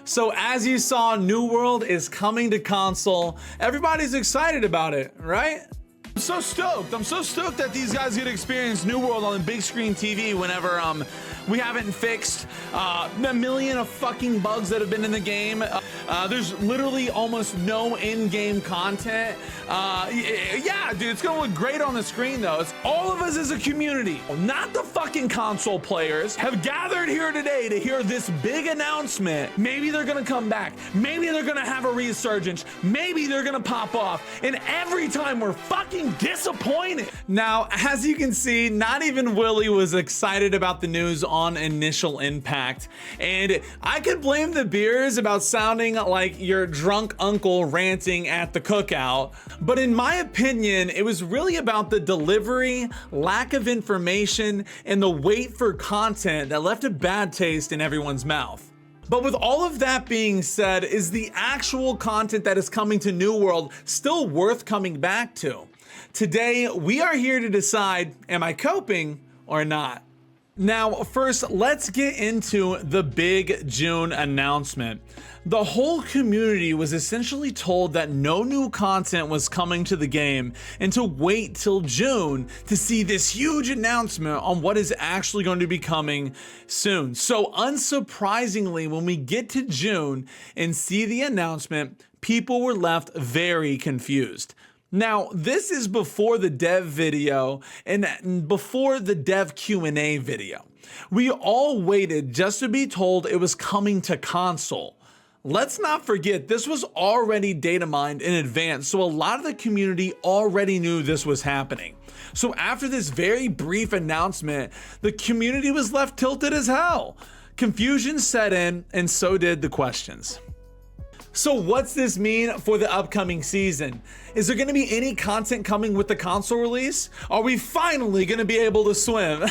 So as you saw, New World is coming to console. Everybody's excited about it, right? I'm so stoked. I'm so stoked that these guys get to experience New World on the big screen TV whenever we haven't fixed a million of fucking bugs that have been in the game. There's literally almost no in-game content. Yeah, dude, it's gonna look great on the screen though. It's all of us as a community, not the fucking console players, have gathered here today to hear this big announcement. Maybe they're gonna come back. Maybe they're gonna have a resurgence. Maybe they're gonna pop off. And every time we're fucking disappointed. Now, as you can see, not even Willy was excited about the news on initial impact. And I could blame the beers about sounding like your drunk uncle ranting at the cookout. But in my opinion, it was really about the delivery, lack of information, and the wait for content that left a bad taste in everyone's mouth. But with all of that being said, is the actual content that is coming to New World still worth coming back to? Today, we are here to decide, am I coping or not? Now, first, let's get into the big June announcement. The whole community was essentially told that no new content was coming to the game and to wait till June to see this huge announcement on what is actually going to be coming soon. So unsurprisingly, when we get to June and see the announcement, people were left very confused. Now, this is before the dev video and before the dev Q&A video. We all waited just to be told it was coming to console. Let's not forget, this was already data mined in advance, so a lot of the community already knew this was happening. So after this very brief announcement, the community was left tilted as hell. Confusion set in, and so did the questions. So what's this mean for the upcoming season? Is there gonna be any content coming with the console release? Are we finally gonna be able to swim?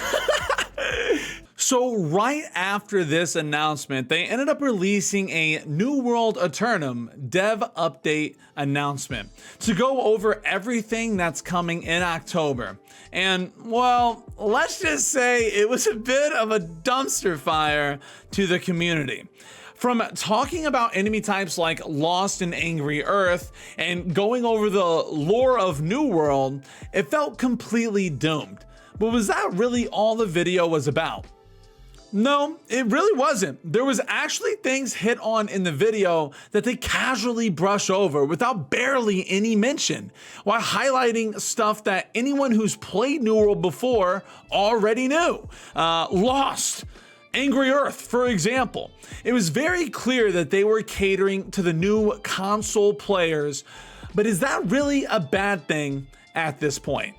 So right after this announcement, they ended up releasing a New World Eternum dev update announcement to go over everything that's coming in October. And well, let's just say it was a bit of a dumpster fire to the community. From talking about enemy types like Lost and Angry Earth and going over the lore of New World, it felt completely doomed. But was that really all the video was about? No, it really wasn't. There was actually things hit on in the video that they casually brush over without barely any mention, while highlighting stuff that anyone who's played New World before already knew. Lost, Angry Earth, for example. It was very clear that they were catering to the new console players, but is that really a bad thing at this point?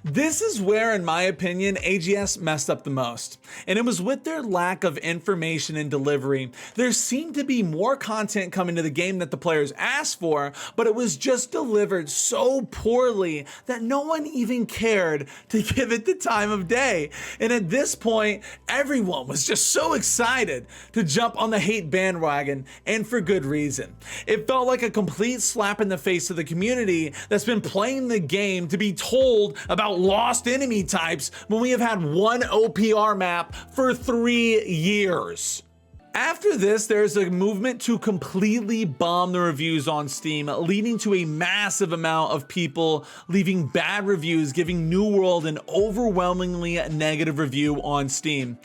This is where, in my opinion, AGS messed up the most, and it was with their lack of information and delivery. There seemed to be more content coming to the game that the players asked for, but it was just delivered so poorly that no one even cared to give it the time of day. And at this point, everyone was just so excited to jump on the hate bandwagon, and for good reason. It felt like a complete slap in the face to the community that's been playing the game to be told about lost enemy types when we have had one OPR map for 3 years. After this, there's a movement to completely bomb the reviews on Steam, leading to a massive amount of people leaving bad reviews, giving New World an overwhelmingly negative review on Steam.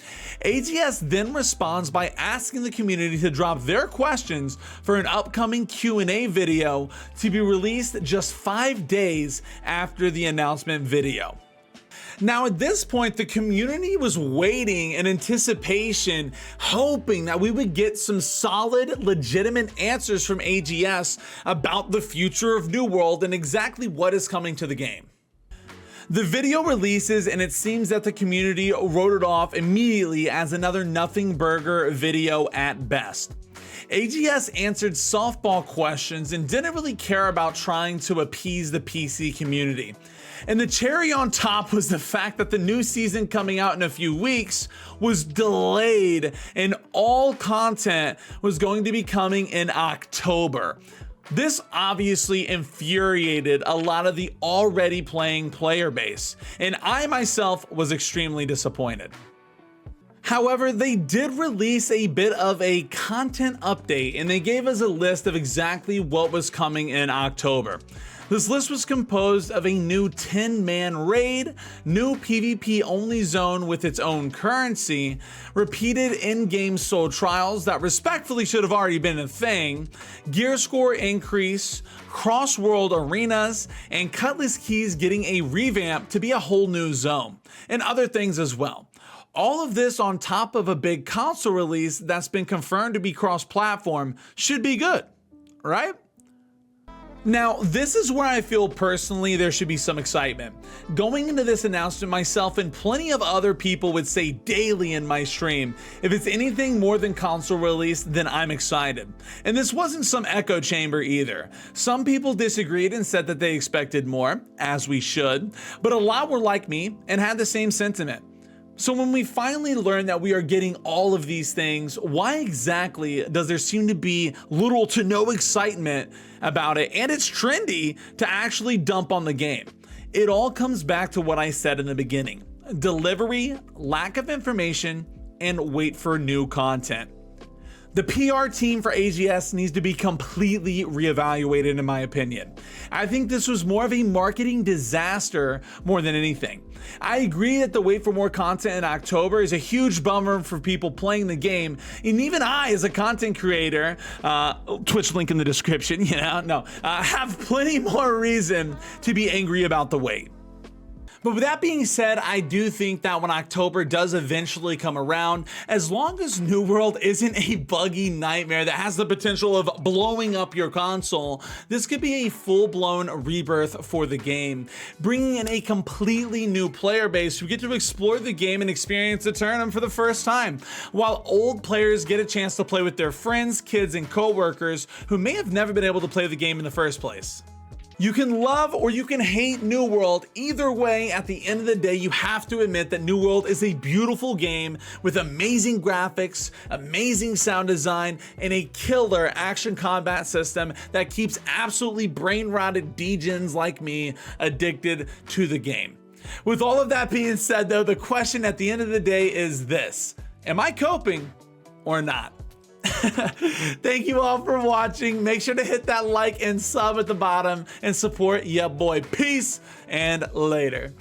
AGS then responds by asking the community to drop their questions for an upcoming Q&A video to be released just 5 days after the announcement video. Now at this point, the community was waiting in anticipation, hoping that we would get some solid, legitimate answers from AGS about the future of New World and exactly what is coming to the game. The video releases and it seems that the community wrote it off immediately as another nothing burger video at best. AGS answered softball questions and didn't really care about trying to appease the PC community. And the cherry on top was the fact that the new season coming out in a few weeks was delayed and all content was going to be coming in October. This obviously infuriated a lot of the already playing player base, and I myself was extremely disappointed. However, they did release a bit of a content update, and they gave us a list of exactly what was coming in October. This list was composed of a new 10-man raid, new PvP only zone with its own currency, repeated in-game soul trials that respectfully should have already been a thing, gear score increase, cross-world arenas, and Cutlass keys getting a revamp to be a whole new zone, and other things as well. All of this on top of a big console release that's been confirmed to be cross-platform should be good, right? Now, this is where I feel personally there should be some excitement. Going into this announcement, myself and plenty of other people would say daily in my stream, if it's anything more than console release, then I'm excited. And this wasn't some echo chamber either. Some people disagreed and said that they expected more, as we should, but a lot were like me and had the same sentiment. So when we finally learn that we are getting all of these things, why exactly does there seem to be little to no excitement about it, and it's trendy to actually dump on the game? It all comes back to what I said in the beginning: delivery, lack of information, and wait for new content. The PR team for AGS needs to be completely reevaluated, in my opinion. I think this was more of a marketing disaster more than anything. I agree that the wait for more content in October is a huge bummer for people playing the game, and even I, as a content creator, Twitch link in the description, have plenty more reason to be angry about the wait. But with that being said, I do think that when October does eventually come around, as long as New World isn't a buggy nightmare that has the potential of blowing up your console, this could be a full-blown rebirth for the game, bringing in a completely new player base who get to explore the game and experience the tournament for the first time, while old players get a chance to play with their friends, kids, and co-workers who may have never been able to play the game in the first place. You can love or you can hate New World. Either way, at the end of the day, you have to admit that New World is a beautiful game with amazing graphics, amazing sound design, and a killer action combat system that keeps absolutely brain-rotted degens like me addicted to the game. With all of that being said, though, the question at the end of the day is this: am I coping or not? Thank you all for watching. Make sure to hit that like and sub at the bottom and support ya boy. Peace and later.